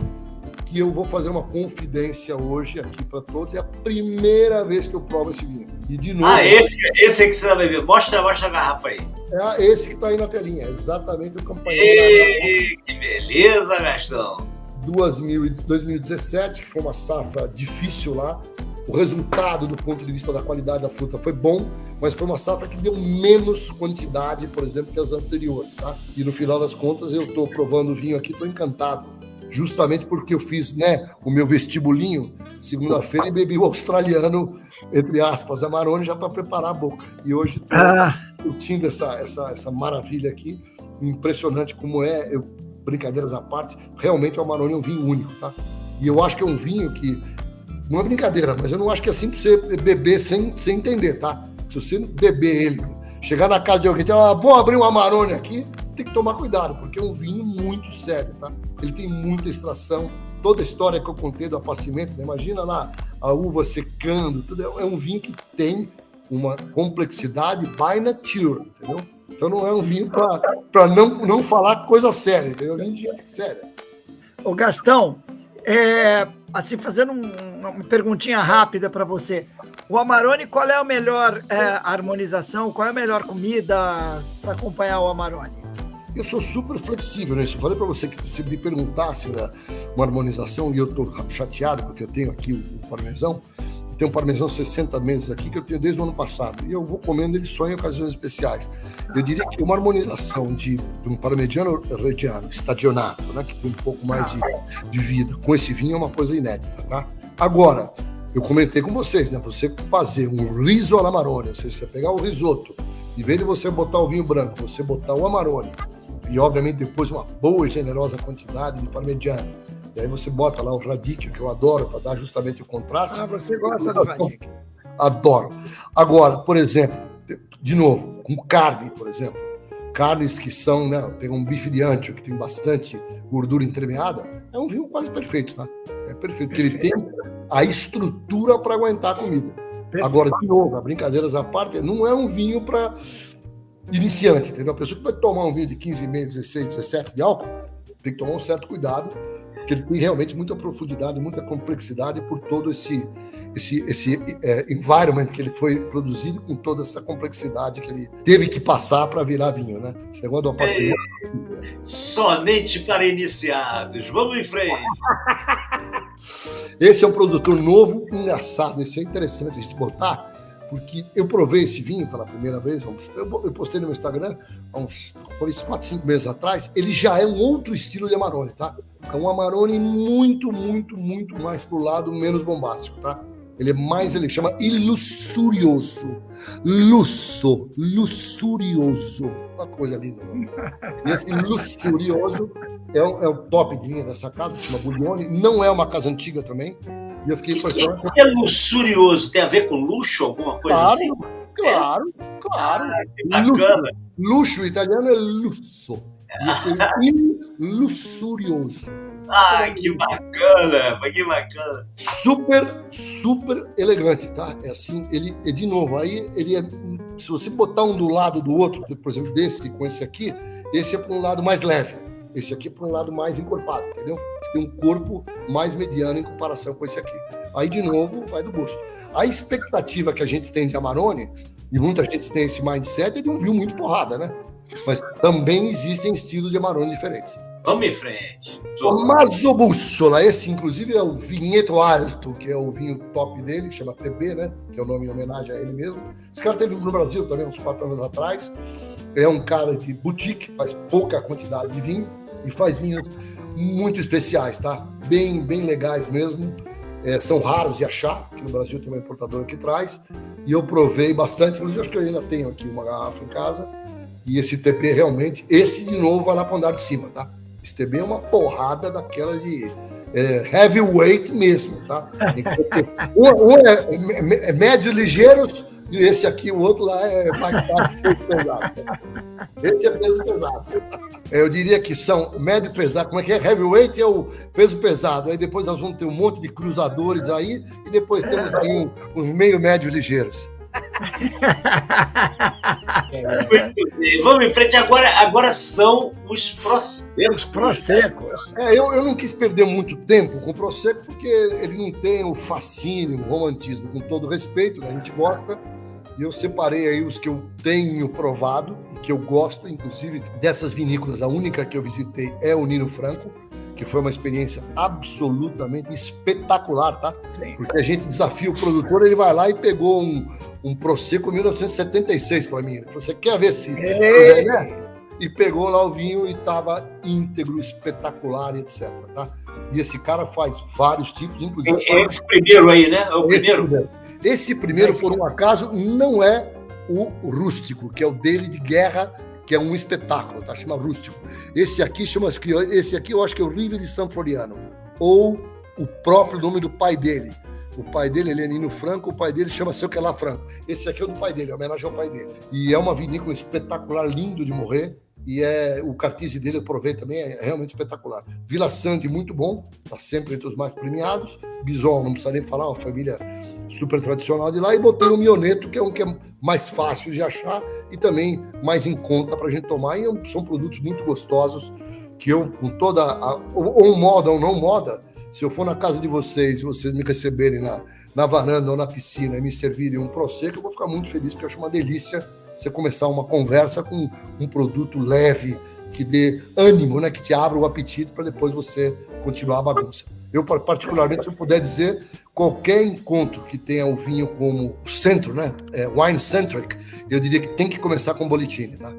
que eu vou fazer uma confidência hoje aqui para todos. É a primeira vez que eu provo esse vinho. E de novo... esse aí que você vai beber. Mostra a garrafa aí. É esse que está aí na telinha. Exatamente o Campagnola. Que beleza, Gastão. 2017, que foi uma safra difícil lá. O resultado, do ponto de vista da qualidade da fruta, foi bom, mas foi uma safra que deu menos quantidade, por exemplo, que as anteriores, tá? E no final das contas, eu estou provando o vinho aqui, estou encantado. Justamente porque eu fiz, né, o meu vestibulinho segunda-feira e bebi o australiano, entre aspas, Amarone, já para preparar a boca. E hoje estou curtindo essa maravilha aqui. Impressionante como é, brincadeiras à parte, realmente o Amarone é um vinho único, tá? E eu acho que é um vinho que, não é brincadeira, mas eu não acho que é assim para você beber sem entender, tá? Se você beber ele, chegar na casa de alguém e vou abrir um Amarone aqui, tem que tomar cuidado, porque é um vinho muito sério, tá? Ele tem muita extração, toda a história que eu contei do apacimento, né? Imagina lá a uva secando, tudo é um vinho que tem uma complexidade by nature, entendeu? Então não é um vinho para não falar coisa séria, entendeu? É um vinho de gente séria. Ô Gastão, assim, fazendo uma perguntinha rápida para você. O Amarone, qual é a melhor harmonização? Qual é a melhor comida para acompanhar o Amarone? Eu sou super flexível nisso. Eu falei para você que se me perguntasse uma harmonização, e eu estou chateado porque eu tenho aqui o parmesão, tem um parmesão 60 meses aqui que eu tenho desde o ano passado, e eu vou comendo ele só em ocasiões especiais. Eu diria que uma harmonização de um Parmigiano Reggiano stagionato, né, que tem um pouco mais de vida, com esse vinho é uma coisa inédita, tá? Agora, eu comentei com vocês, né? Você fazer um riso alla Amarone, ou seja, você pegar o risoto, em vez de você botar o vinho branco, você botar o Amarone, e obviamente depois uma boa e generosa quantidade de Parmigiano. E aí você bota lá o radicchio, que eu adoro, para dar justamente o contraste. Você gosta do radicchio? Adoro. Agora, por exemplo, de novo, com carne, por exemplo. Carnes que são, né? Pega um bife de ancho, que tem bastante gordura entremeada, é um vinho quase perfeito, tá? É perfeito, porque ele tem a estrutura para aguentar a comida. Perfeito. Agora, de novo, brincadeiras à parte, não é um vinho para iniciante, entendeu? A pessoa que vai tomar um vinho de 15,5, 16, 17 de álcool, tem que tomar um certo cuidado, porque ele tem realmente muita profundidade, muita complexidade por todo esse environment que ele foi produzido, com toda essa complexidade que ele teve que passar para virar vinho, né? Esse negócio do apacimento. Somente para iniciados. Vamos em frente. Esse é um produtor novo, engraçado. Esse é interessante a gente botar, porque eu provei esse vinho pela primeira vez, eu postei no meu Instagram há uns 4, 5 meses atrás. Ele já é um outro estilo de Amarone, tá? É um Amarone muito, muito, muito mais pro lado menos bombástico, tá? Ele chama ilussurioso. Lussurioso. Uma coisa linda. E esse lussurioso é o top de linha dessa casa, que chama Buglione. Não é uma casa antiga também. E eu fiquei impressionado. O que é luxurioso? Tem a ver com luxo, alguma coisa assim? Claro. Que bacana. Luxo italiano é lusso. E esse é lussurioso. Que bacana, que bacana. Super elegante, tá? É assim, ele é de novo, aí ele é, se você botar um do lado do outro, por exemplo, desse com esse aqui, esse é para um lado mais leve, esse aqui é para um lado mais encorpado, entendeu? Você tem um corpo mais mediano em comparação com esse aqui. Aí, de novo, vai do gosto. A expectativa que a gente tem de Amarone, e muita gente tem esse mindset, é de um vinho muito porrada, né? Mas também existem estilos de Amarone diferentes. Vamos em frente. O Masobussola, esse inclusive é o Vinheto Alto, que é o vinho top dele, que chama TB, né? Que é o nome em homenagem a ele mesmo. Esse cara teve no Brasil também, uns 4 anos atrás. É um cara de boutique, faz pouca quantidade de vinho e faz vinhos muito especiais, tá? Bem legais mesmo. São raros de achar, que no Brasil tem uma importadora que traz. E eu provei bastante, inclusive acho que eu ainda tenho aqui uma garrafa em casa. E esse TB realmente, esse de novo vai lá para o andar de cima, tá? Esse TB é uma porrada daquela de heavyweight mesmo, tá? Um é médio ligeiros e esse aqui, o outro lá é mais pesado. Esse é peso pesado. Eu diria que são médio pesado. Como é que é? Heavyweight é o peso pesado. Aí depois nós vamos ter um monte de cruzadores aí e depois temos aí uns meio médios ligeiros. Muito bem. Vamos em frente. Agora são os Prosecos. Prosecos. Eu não quis perder muito tempo com o Prosecco porque ele não tem o fascínio, o romantismo, com todo respeito, né? A gente gosta. E eu separei aí os que eu tenho provado, que eu gosto, inclusive, dessas vinícolas. A única que eu visitei é o Nino Franco, que foi uma experiência absolutamente espetacular, tá? Sim. Porque a gente desafia o produtor, ele vai lá e pegou um Prosecco 1976 para mim. Você quer ver se... E pegou lá o vinho e estava íntegro, espetacular, etc. Tá? E esse cara faz vários tipos, inclusive... Esse primeiro aí, né? É o primeiro? Esse primeiro, por um acaso, não é o rústico, que é o dele de guerra, que é um espetáculo, tá? Chama rústico. Esse aqui eu acho que é o Rive de San Floriano, ou o próprio nome do pai dele. O pai dele, ele é Nino Franco, o pai dele chama Seu Que Lá Franco. Esse aqui é o do pai dele, é homenagem ao pai dele. E é uma vinícola espetacular, lindo de morrer. E o cartize dele eu provei também, é realmente espetacular. Vila Sande, muito bom, está sempre entre os mais premiados. Bisol, não precisa nem falar, uma família super tradicional de lá. E botei o Mioneto, que é um que é mais fácil de achar e também mais em conta para a gente tomar. E são produtos muito gostosos que eu, com toda ou moda ou não moda, se eu for na casa de vocês e vocês me receberem na varanda ou na piscina e me servirem um Prosecco, eu vou ficar muito feliz, porque eu acho uma delícia você começar uma conversa com um produto leve, que dê ânimo, né, que te abra o apetite para depois você continuar a bagunça. Eu, particularmente, se eu puder dizer, qualquer encontro que tenha o vinho como centro, né, wine-centric, eu diria que tem que começar com Bolletini, tá?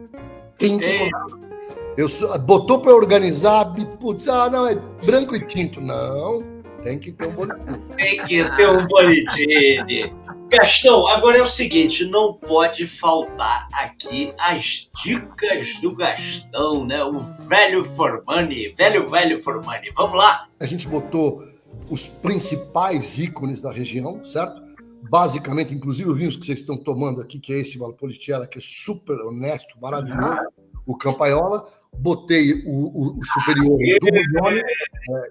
Tem que começar. Botou para organizar, putz, não, é branco e tinto. Não, tem que ter um Bolletini. Tem que ter um Bolletini. Gastão, agora é o seguinte, não pode faltar aqui as dicas do Gastão, né? O velho Formani, velho Formani. Vamos lá? A gente botou os principais ícones da região, certo? Basicamente, inclusive os vinhos que vocês estão tomando aqui, que é esse Valpolicella, que é super honesto, maravilhoso, o Campaiola. Botei o superior do Buglione.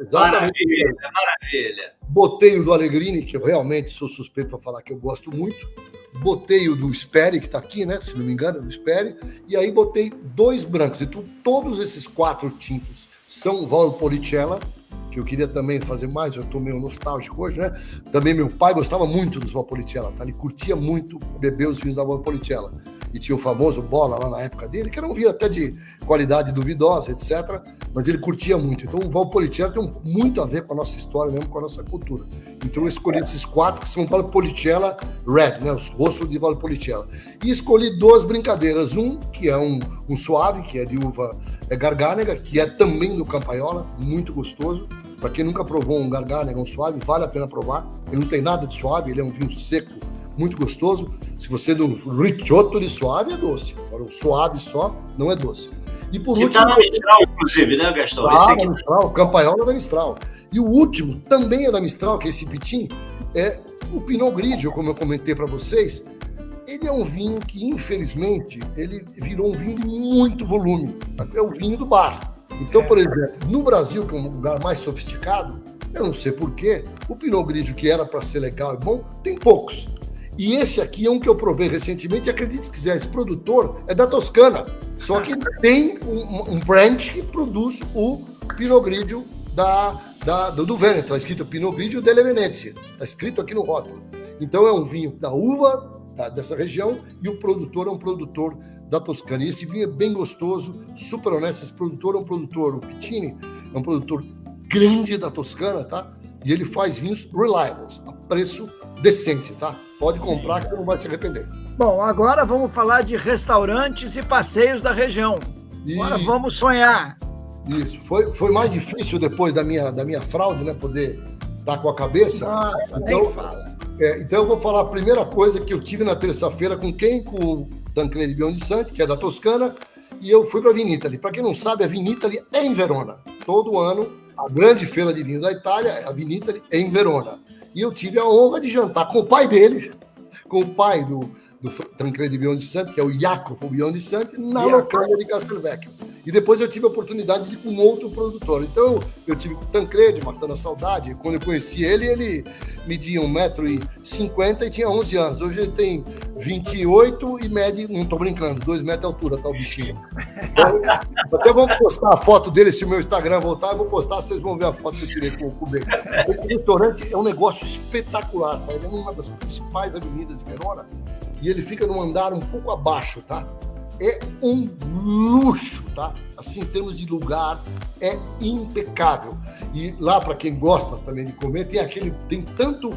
Exatamente. Maravilha. Botei o do Allegrini, que eu realmente sou suspeito para falar que eu gosto muito. Botei o do Speri, que está aqui, né? Se não me engano, é do Speri. E aí botei 2 brancos. Então, todos esses 4 tintos são Valpolicella, que eu queria também fazer mais, eu estou meio nostálgico hoje, né? Também meu pai gostava muito dos Valpolicella, tá? Ele curtia muito beber os vinhos da Valpolicella. E tinha o famoso Bola lá na época dele, que era um vinho até de qualidade duvidosa, etc. Mas ele curtia muito. Então o Valpolicella tem muito a ver com a nossa história, mesmo com a nossa cultura. Então eu escolhi esses 4, que são Valpolicella Red, né? Os rostos de Valpolicella. E escolhi 2 brincadeiras. Um, que é um suave, que é de uva Garganega, que é também do Campaiola, muito gostoso. Para quem nunca provou um Garganega, um suave, vale a pena provar. Ele não tem nada de suave, ele é um vinho seco, muito gostoso. Se você do Ricciotto de suave, é doce. Agora, o suave só não é doce. E por último... Está na Mistral, inclusive, né, Gastão? Da Mistral, o Campaiola da Mistral. E o último, também é da Mistral, que é esse Pitin, é o Pinot Grigio, como eu comentei para vocês. Ele é um vinho que, infelizmente, ele virou um vinho de muito volume. É o vinho do bar. Então, por exemplo, no Brasil, que é um lugar mais sofisticado, eu não sei porquê, o Pinot Grigio, que era para ser legal e bom, tem poucos. E esse aqui é um que eu provei recentemente, e acredite se quiser, esse produtor é da Toscana, só que tem um branch que produz o Pinot Grigio do Vêneto, está escrito Pinot Grigio delle Venezie, está escrito aqui no rótulo. Então é um vinho da uva dessa região e o produtor é um produtor da Toscana. E esse vinho é bem gostoso, super honesto. Esse produtor é um produtor, o Pittini, é um produtor grande da Toscana, tá? E ele faz vinhos reliables, a preço decente, tá? Pode comprar que não vai se arrepender. Bom, agora vamos falar de restaurantes e passeios da região. Agora vamos sonhar. Isso. Foi mais difícil depois da minha fraude, né? Poder estar com a cabeça. Nossa, então, nem fala. Então eu vou falar a primeira coisa que eu tive na terça-feira com quem? Com o Tancredi Biondisanti, que é da Toscana, e eu fui para a Vinitaly. Para quem não sabe, a Vinitaly é em Verona. Todo ano, a grande feira de vinho da Itália, a Vinitaly é em Verona. E eu tive a honra de jantar com o pai dele, com o pai do Tancredi Biondisanti, que é o Jacopo Biondisanti, na locanda de Castelvecchio. E depois eu tive a oportunidade de ir com um outro produtor. Então, eu tive com o Tancredi, matando a saudade. Quando eu conheci ele media 1,50 m e tinha 11 anos. Hoje ele tem 28 e mede, não estou brincando, 2 metros de altura, tá o bichinho. Então, até vamos postar a foto dele, se o meu Instagram voltar, eu vou postar, vocês vão ver a foto que eu tirei com o Ben. Esse restaurante é um negócio espetacular, tá? Ele é uma das principais avenidas de Verona e ele fica num andar um pouco abaixo, tá? É um luxo, tá? Assim, em termos de lugar, é impecável. E lá, para quem gosta também de comer, tem tanto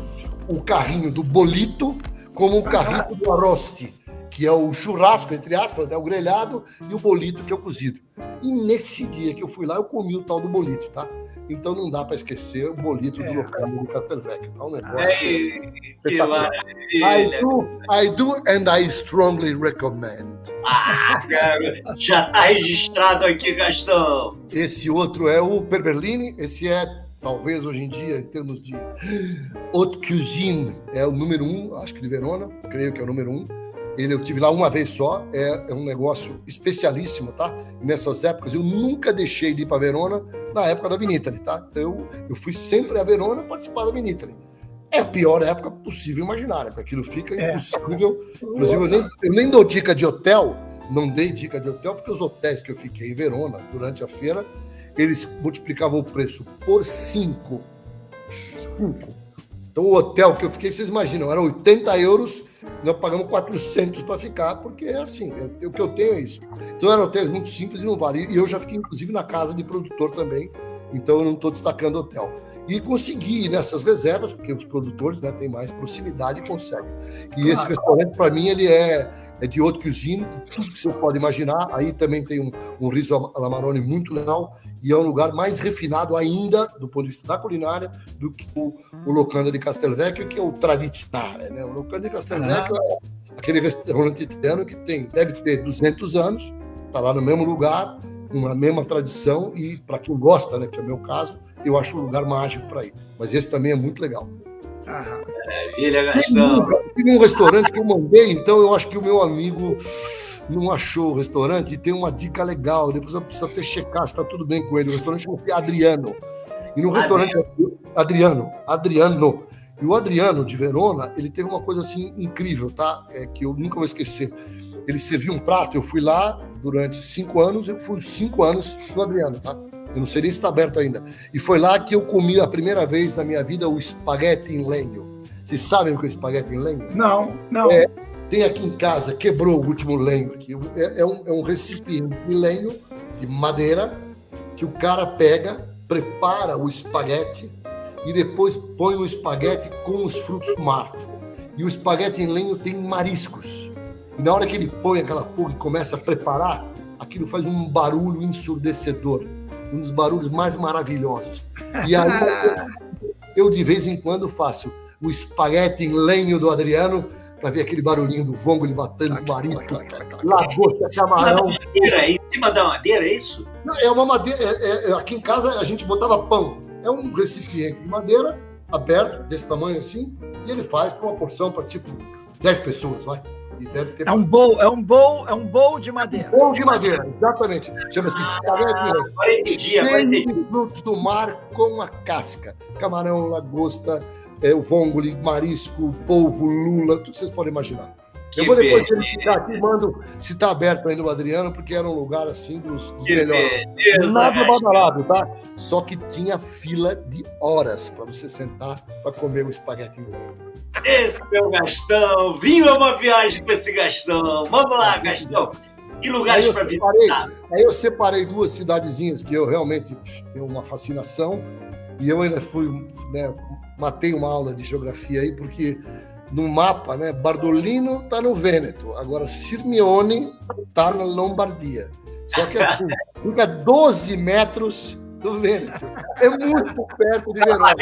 o carrinho do bolito como o carrinho do arrosti, que é o churrasco, entre aspas, né? O grelhado, e o bolito, que é o cozido. E nesse dia que eu fui lá, eu comi o tal do bolito, tá? Então não dá para esquecer o bolito do local de Castelvecchio. Tá um negócio. Que maravilha! I do and I strongly recommend. Cara, já tá registrado aqui, Gastão. Esse outro é o Perberlini. Esse é, talvez hoje em dia, em termos de haute cuisine, é o número 1, acho que de Verona. Creio que é o número 1. Eu tive lá uma vez só, é um negócio especialíssimo, tá? E nessas épocas, eu nunca deixei de ir para Verona na época da Vinitaly, tá? Então, eu fui sempre a Verona participar da Vinitaly. É a pior época possível imaginar, porque aquilo fica impossível. Inclusive, eu nem dou dica de hotel, não dei dica de hotel, porque os hotéis que eu fiquei em Verona durante a feira, eles multiplicavam o preço por 5. Então, o hotel que eu fiquei, vocês imaginam, era 80 euros, nós pagamos 400 para ficar, porque é assim, o que eu tenho é isso. Então eram hotéis muito simples e não vale. E eu já fiquei, inclusive, na casa de produtor também, então eu não estou destacando hotel. E consegui ir nessas reservas, porque os produtores, né, têm mais proximidade e conseguem. E esse restaurante, para mim, ele é de haute cuisine, tudo que você pode imaginar. Aí também tem um riso alla Maroni muito legal, e é um lugar mais refinado ainda, do ponto de vista da culinária, do que o Locanda di Castelvecchio, que é o tradicional, né? O Locanda di Castelvecchio é aquele restaurante italiano que deve ter 200 anos, está lá no mesmo lugar, com a mesma tradição, e para quem gosta, né, que é o meu caso, eu acho um lugar mágico para ir. Mas esse também é muito legal. Maravilha, Gastão. Tem um restaurante que eu mandei, então eu acho que o meu amigo não achou o restaurante, e tem uma dica legal, depois eu preciso até checar se está tudo bem com ele. O restaurante chama-se Adriano. E no restaurante Adriano. E o Adriano de Verona, ele teve uma coisa assim incrível, tá? Que eu nunca vou esquecer. Ele serviu um prato, eu fui lá durante 5 anos, eu fui 5 anos no Adriano, tá? Eu não sei nem se está aberto ainda. E foi lá que eu comi a primeira vez na minha vida o espaguete em lenho. Vocês sabem o que é espaguete em lenho? Não. Tem aqui em casa, quebrou o último lenho aqui. É um recipiente de lenho, de madeira, que o cara pega, prepara o espaguete e depois põe o espaguete com os frutos do mar. E o espaguete em lenho tem mariscos. E na hora que ele põe aquela porra e começa a preparar, aquilo faz um barulho ensurdecedor. Um dos barulhos mais maravilhosos. E aí eu de vez em quando faço o espaguete em lenho do Adriano para ver aquele barulhinho do vongo ele batendo no marisco, lagosta, camarão. Em cima da madeira, é isso? Não, é uma madeira. Aqui em casa a gente botava pão. É um recipiente de madeira aberto, desse tamanho assim, e ele faz para uma porção para tipo 10 pessoas, vai. E deve ter... É um bowl de madeira. Bowl de madeira, exatamente. Chama-se espaguete. Cheio de frutos do mar com a casca. Camarão, lagosta, o vongole, marisco, polvo, lula, tudo que vocês podem imaginar. Eu vou depois verificar aqui, mando se está aberto ainda o Adriano, porque era um lugar assim dos melhores. Nada badalado, tá? Só que tinha fila de horas para você sentar para comer o espaguete inglês. Esse é o Gastão. Vinho é uma viagem para esse Gastão. Vamos lá, Gastão. Que lugares para visitar? Aí eu separei 2 cidadezinhas que eu realmente tenho uma fascinação. E eu ainda fui, né, matei uma aula de geografia aí, porque no mapa, né, Bardolino está no Vêneto, agora Sirmione está na Lombardia. Só que assim, fica 12 metros do Vêneto. É muito perto de Verona.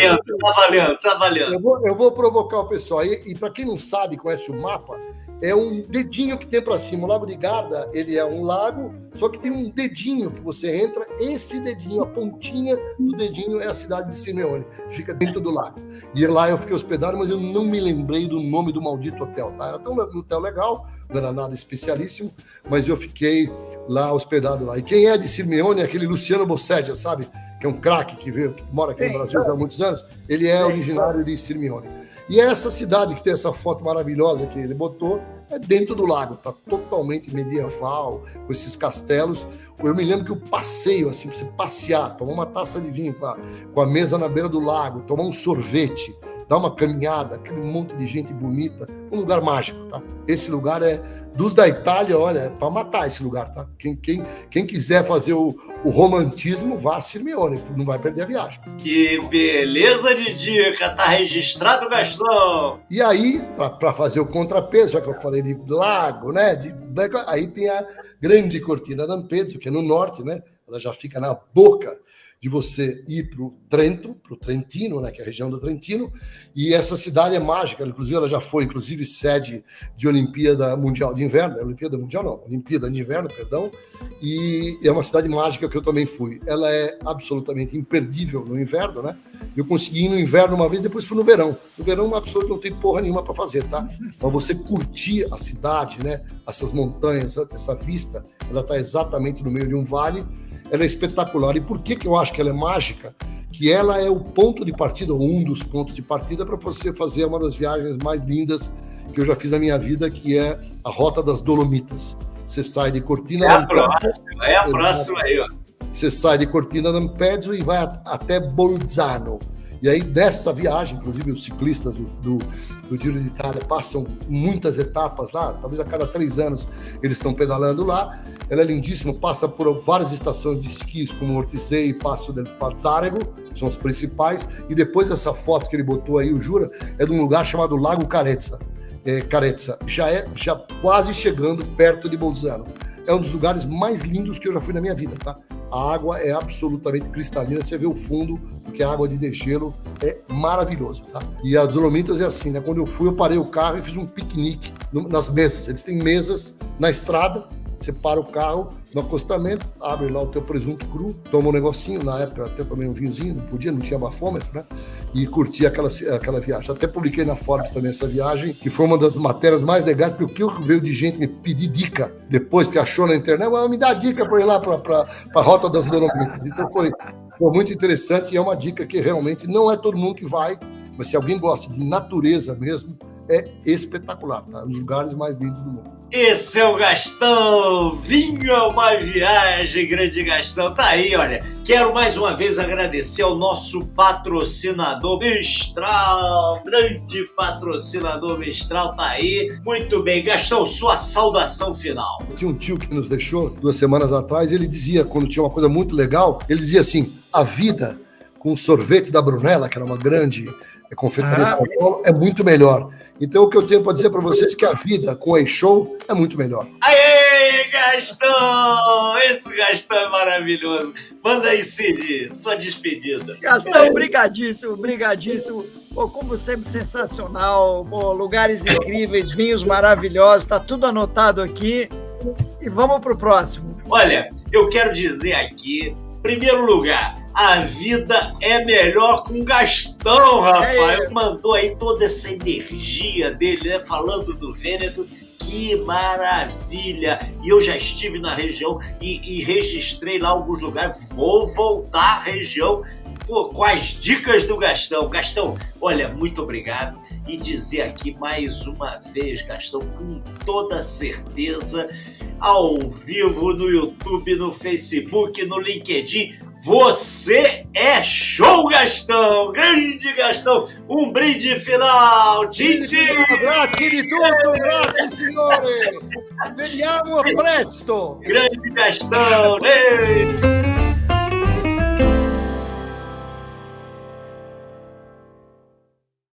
Tá valendo. Eu vou provocar o pessoal. E para quem não sabe, conhece o mapa, é um dedinho que tem para cima. O Lago de Garda, ele é um lago, só que tem um dedinho que você entra. Esse dedinho, a pontinha do dedinho, é a cidade de Simeone. Fica dentro do lago. E lá eu fiquei hospedado, mas eu não me lembrei do nome do maldito hotel. Tá? Era um hotel legal, não era nada especialíssimo, mas eu fiquei lá hospedado lá. E quem é de Simeone é aquele Luciano Bossedia, sabe? Que é um craque que mora aqui no Brasil há muitos anos. Ele é originário de Sirmione. E essa cidade que tem essa foto maravilhosa que ele botou é dentro do lago, tá totalmente medieval, com esses castelos. Eu me lembro que o passeio, assim, pra você passear, tomar uma taça de vinho com a mesa na beira do lago, tomar um sorvete, dar uma caminhada, aquele monte de gente bonita, um lugar mágico, tá? Esse lugar é dos da Itália, olha, é para matar esse lugar, tá? Quem quiser fazer o romantismo, vá a Sirmione, não vai perder a viagem. Que beleza de dica, tá registrado, Gastão. E aí, para fazer o contrapeso, já que eu falei de lago, né? Aí tem a grande Cortina d'Ampezzo, que é no norte, né? Ela já fica na boca de você ir para o Trento, para o Trentino, né, que é a região do Trentino, e essa cidade é mágica, inclusive ela já foi, sede de Olimpíada Mundial de Inverno, Olimpíada de Inverno, perdão, e é uma cidade mágica que eu também fui. Ela é absolutamente imperdível no inverno, né? Eu consegui ir no inverno uma vez, depois fui no verão. No verão, absolutamente não tem porra nenhuma para fazer, tá? Mas você curtir a cidade, né? Essas montanhas, essa vista, ela está exatamente no meio de um vale. Ela é espetacular. E por que eu acho que ela é mágica? Que ela é o ponto de partida, ou um dos pontos de partida, para você fazer uma das viagens mais lindas que eu já fiz na minha vida, que é a Rota das Dolomitas. Você sai de Cortina d'Ampezzo. É a próxima aí, ó. Você sai de Cortina d'Ampezzo e vai até Bolzano. E aí, nessa viagem, inclusive os ciclistas do Giro de Itália passam muitas etapas lá, talvez a cada 3 anos eles estão pedalando lá. Ela é lindíssima, passa por várias estações de esquis, como Ortisei e Passo del Fazzarego, que são os principais. E depois essa foto que ele botou aí, o Jura, é de um lugar chamado Lago Carezza. Já quase chegando perto de Bolzano. É um dos lugares mais lindos que eu já fui na minha vida, tá? A água é absolutamente cristalina, você vê o fundo, porque a água de degelo é maravilhoso, tá? E as Dolomitas é assim, né? Quando eu fui, eu parei o carro e fiz um piquenique nas mesas. Eles têm mesas na estrada, você para o carro no acostamento, abre lá o teu presunto cru, toma um negocinho, na época até tomei um vinhozinho, não tinha bafômetro, né? E curti aquela viagem. Até publiquei na Forbes também essa viagem, que foi uma das matérias mais legais, porque o que veio de gente me pedir dica depois que achou na internet, me dá dica para ir lá para a Rota das Dolomitas. Então foi muito interessante e é uma dica que realmente não é todo mundo que vai, mas se alguém gosta de natureza mesmo, é espetacular, tá? Um dos lugares mais lindos do mundo. Esse é o Gastão, vinho é uma viagem, grande Gastão, tá aí, olha. Quero mais uma vez agradecer ao nosso patrocinador Mistral, grande patrocinador Mistral, tá aí. Muito bem, Gastão, sua saudação final. Tinha um tio que nos deixou 2 semanas atrás, ele dizia, quando tinha uma coisa muito legal, ele dizia assim, a vida com o sorvete da Brunella, que era uma grande confeitaria de São Paulo, é muito melhor. Então, o que eu tenho para dizer para vocês é que a vida com a show é muito melhor. Aê, Gastão! Esse Gastão é maravilhoso. Manda aí, Cid, sua despedida. Gastão, brigadíssimo. Pô, como sempre, sensacional. Pô, lugares incríveis, vinhos maravilhosos. Tá tudo anotado aqui. E vamos pro próximo. Olha, eu quero dizer aqui, em primeiro lugar, a vida é melhor com Gastão, rapaz. Mandou aí toda essa energia dele, né? Falando do Vêneto, que Que maravilha! E eu já estive na região e registrei lá alguns lugares. Vou voltar à região com as dicas do Gastão. Gastão, olha, muito obrigado. E dizer aqui mais uma vez, Gastão, com toda certeza, ao vivo no YouTube, no Facebook, no LinkedIn, você é show, Gastão! Grande Gastão! Um brinde final! Tchim, tchim! Grazie di tutto, grazie signore! Vediamo presto! Grande Gastão! Ei!